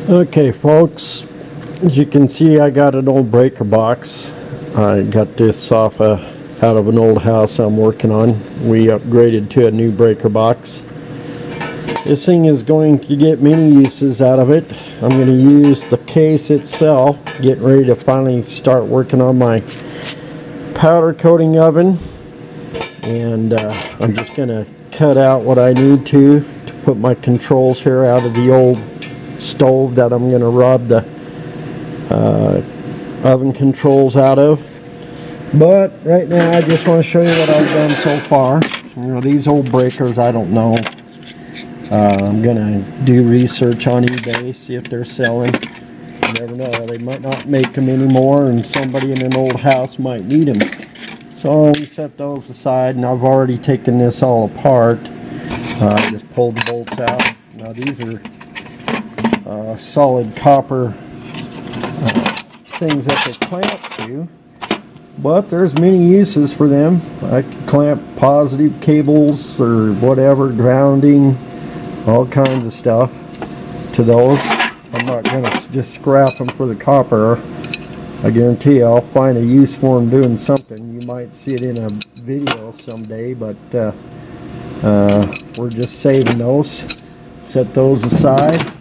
Okay, folks, as you can see, I got an old breaker box. I got this out of an old house I'm working on. We upgraded to a new breaker box. This thing is going to get many uses out of it. I'm going to use the case itself, getting ready to finally start working on my powder coating oven. And I'm just going to cut out what I need to put my controls here out of the old stove that I'm going to rob the oven controls out of. But right now I just want to show you what I've done so far. You know, these old breakers, I don't know. I'm going to do research on eBay, see if they're selling. You never know, they might not make them anymore and somebody in an old house might need them. So we set those aside, and I've already taken this all apart. I just pulled the bolts out. Now these are solid copper things that they clamp to, but there's many uses for them. I can clamp positive cables or whatever, grounding, all kinds of stuff to those. I'm not going to just scrap them for the copper. I guarantee you I'll find a use for them doing something. You might see it in a video someday, but we're just saving those. Set those aside.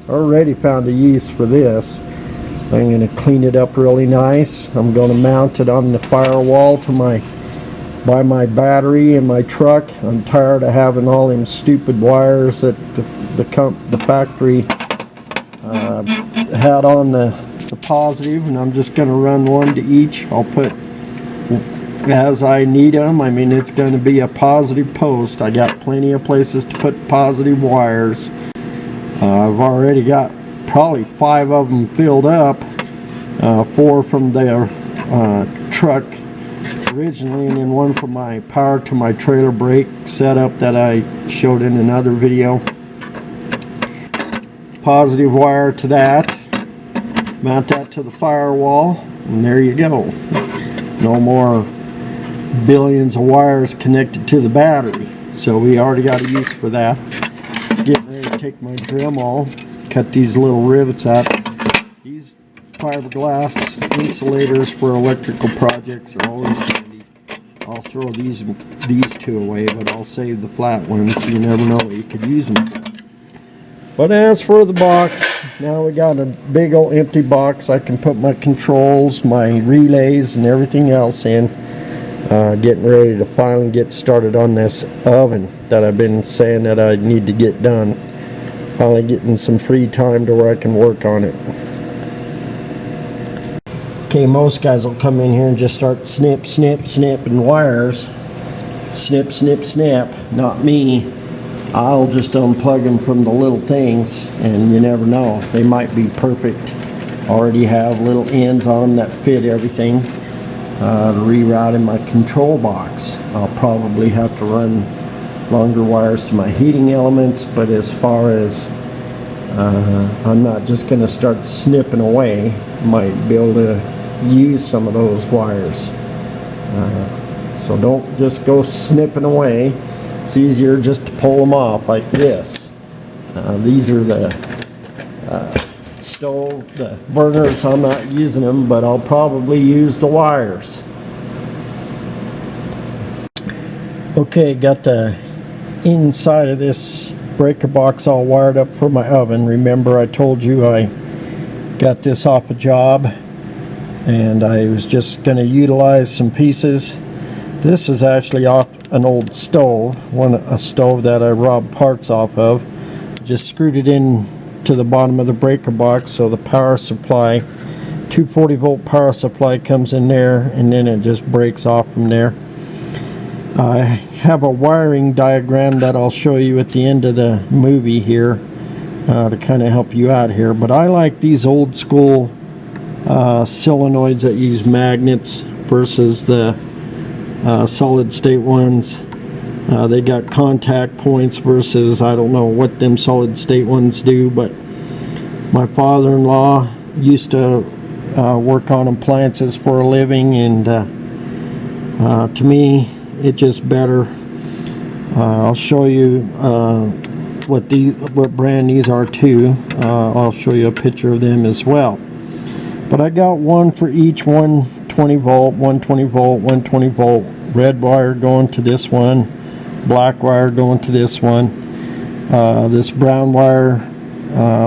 Already found a use for this. I'm going to clean it up really nice. I'm going to mount it on the firewall to by my battery in my truck. I'm tired of having all them stupid wires that the factory had on the positive, and I'm just going to run one to each. I'll put as I need them. I mean, it's going to be a positive post. I got plenty of places to put positive wires. I've already got probably 5 of them filled up, 4 from the truck originally, and then 1 from my power to my trailer brake setup that I showed in another video. Positive wire to that, mount that to the firewall, and there you go. No more billions of wires connected to the battery. So we already got a use for that. Getting ready to take my Dremel, cut these little rivets out. These fiberglass insulators for electrical projects are always handy. I'll throw these 2 away, but I'll save the flat ones. You never know what you could use them for. But as for the box, now we got a big old empty box. I can put my controls, my relays, and everything else in. Getting ready to finally get started on this oven that I've been saying that I need to get done. Finally getting some free time to where I can work on it. Okay, most guys will come in here and just start snipping wires. Snip, snip, snip. Not me. I'll just unplug them from the little things, and you never know. They might be perfect. Already have little ends on that fit everything. To reroute in my control box. I'll probably have to run longer wires to my heating elements, but as far as I'm not just going to start snipping away. Might be able to use some of those wires. So don't just go snipping away. It's easier just to pull them off like this. These are the stove, the burners. I'm not using them, but I'll probably use the wires. Okay, got the inside of this breaker box all wired up for my oven. Remember I told you I got this off a job and I was just going to utilize some pieces. This is actually off an old stove, a stove that I robbed parts off of. Just screwed it in to the bottom of the breaker box, so the power supply, 240 volt power supply, comes in there, and then it just breaks off from there. I have a wiring diagram that I'll show you at the end of the movie here to kind of help you out here, but I like these old school solenoids that use magnets versus the solid state ones. They got contact points versus, I don't know what them solid state ones do, but my father-in-law used to work on appliances for a living, and to me it's just better. I'll show you what brand these are too. I'll show you a picture of them as well. But I got one for each, 120 volt, 120 volt, 120 volt. Red wire going to this one, black wire going to this one. This brown wire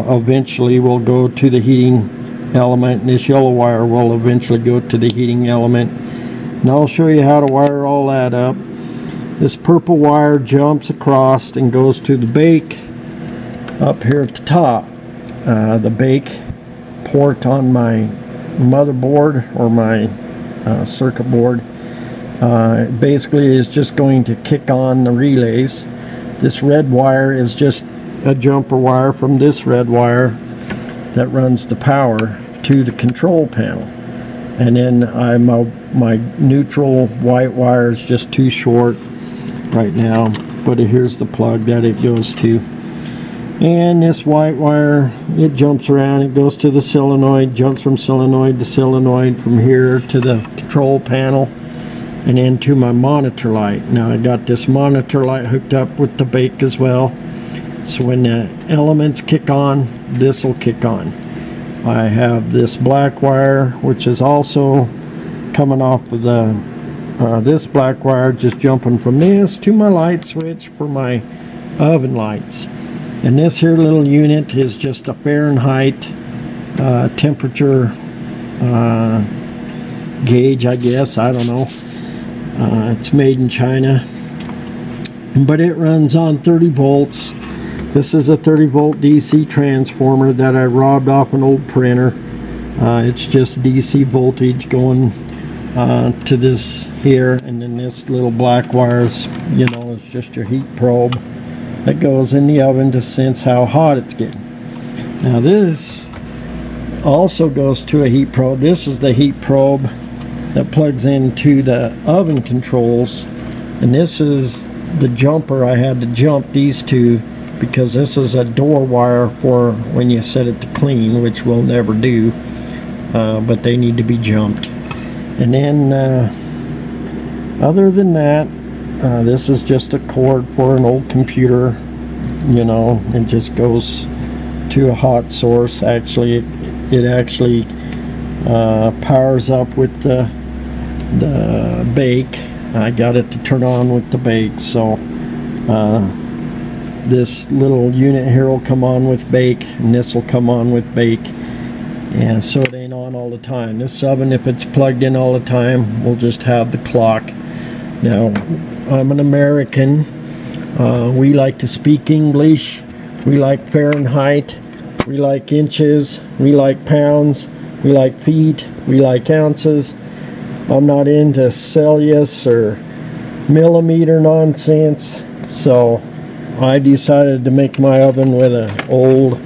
eventually will go to the heating element, and this yellow wire will eventually go to the heating element. And I'll show you how to wire all that up. This purple wire jumps across and goes to the bake up here at the top. The bake port on my motherboard or my circuit board basically is just going to kick on the relays. This red wire is just a jumper wire from this red wire that runs the power to the control panel. And then my neutral white wire is just too short right now, but here's the plug that it goes to. And this white wire, it jumps around, it goes to the solenoid, jumps from solenoid to solenoid, from here to the control panel, and then to my monitor light. Now I got this monitor light hooked up with the bake as well, so when the elements kick on, this will kick on. I have this black wire, which is also coming off of the this black wire, just jumping from this to my light switch for my oven lights. And this here little unit is just a Fahrenheit temperature gauge, I guess. I don't know. It's made in China, but it runs on 30 volts. This is a 30 volt DC transformer that I robbed off an old printer. It's just DC voltage going to this here, and then this little black wires, you know, it's just your heat probe that goes in the oven to sense how hot it's getting. Now this also goes to a heat probe. This is the heat probe that plugs into the oven controls, and this is the jumper. I had to jump these two because this is a door wire for when you set it to clean, which we'll never do, but they need to be jumped. And then other than that, this is just a cord for an old computer, you know. It just goes to a hot source. Actually it actually powers up with the bake. I got it to turn on with the bake, so this little unit here will come on with bake, and this will come on with bake, and so it ain't on all the time. This oven, if it's plugged in all the time, will just have the clock. Now I'm an American. We like to speak English. We like Fahrenheit. We like inches. We like pounds. We like feet. We like ounces. I'm not into Celsius or millimeter nonsense, so I decided to make my oven with an old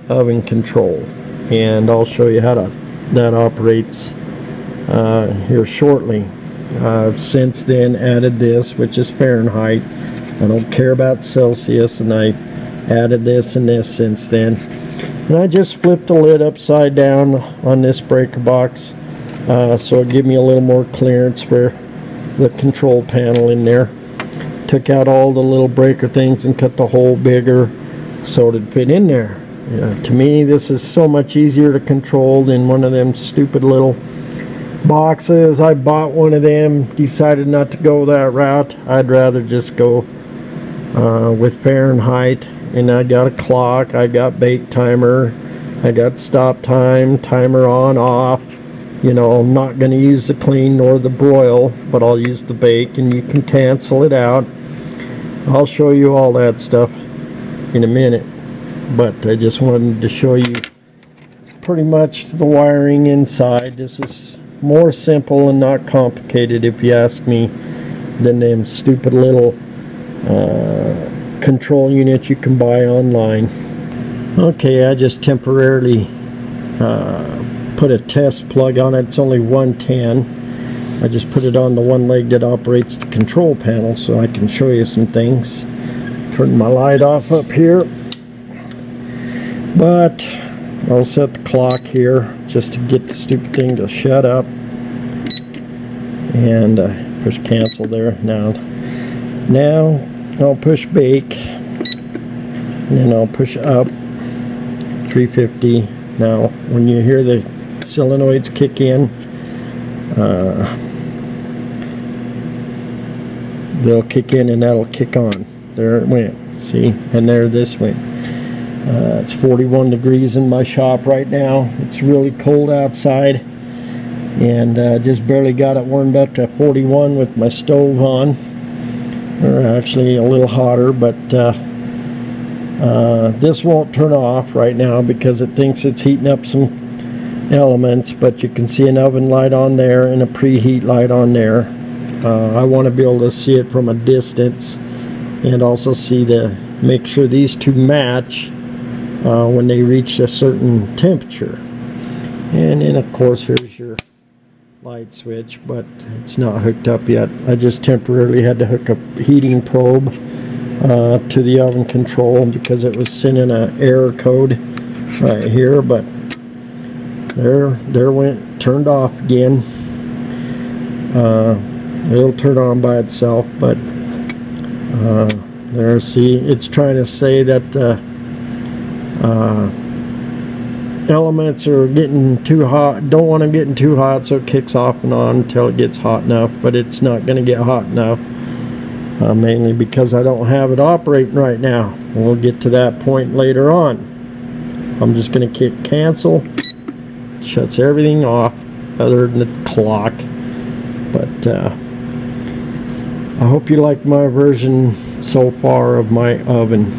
oven control, and I'll show you how that operates here shortly. I've since then added this, which is Fahrenheit. I don't care about Celsius, and I added this and this since then. And I just flipped the lid upside down on this breaker box, so it gave me a little more clearance for the control panel in there. Took out all the little breaker things and cut the hole bigger so it'd fit in there. To me, this is so much easier to control than one of them stupid little boxes. I bought one of them, decided not to go that route. I'd rather just go with Fahrenheit. And I got a clock, I got bake timer, I got stop time, timer on, off. You know, I'm not going to use the clean nor the broil, but I'll use the bake, and you can cancel it out. I'll show you all that stuff in a minute, but I just wanted to show you pretty much the wiring inside. This is more simple and not complicated, if you ask me, than them stupid little control units you can buy online. Okay, I just temporarily put a test plug on it. It's only 110. I just put it on the one leg that operates the control panel so I can show you some things. Turn my light off up here, but I'll set the clock here just to get the stupid thing to shut up, and push cancel there. Now I'll push bake, and then I'll push up 350. Now when you hear the solenoids kick in, they'll kick in and that'll kick on. There it went, see, and there this went. It's 41 degrees in my shop right now. It's really cold outside, and just barely got it warmed up to 41 with my stove on, or actually a little hotter, but this won't turn off right now because it thinks it's heating up some elements, but you can see an oven light on there and a preheat light on there. I want to be able to see it from a distance, and also see make sure these two match when they reach a certain temperature. And then of course here's your light switch, but it's not hooked up yet. I just temporarily had to hook a heating probe to the oven control because it was sending an error code right here, but there went, turned off again. It'll turn on by itself, but there, see, it's trying to say that elements are getting too hot, don't want them getting too hot, so it kicks off and on until it gets hot enough, but it's not going to get hot enough, mainly because I don't have it operating right now. We'll get to that point later on. I'm just going to click cancel. Shuts everything off other than the clock. But I hope you like my version so far of my oven.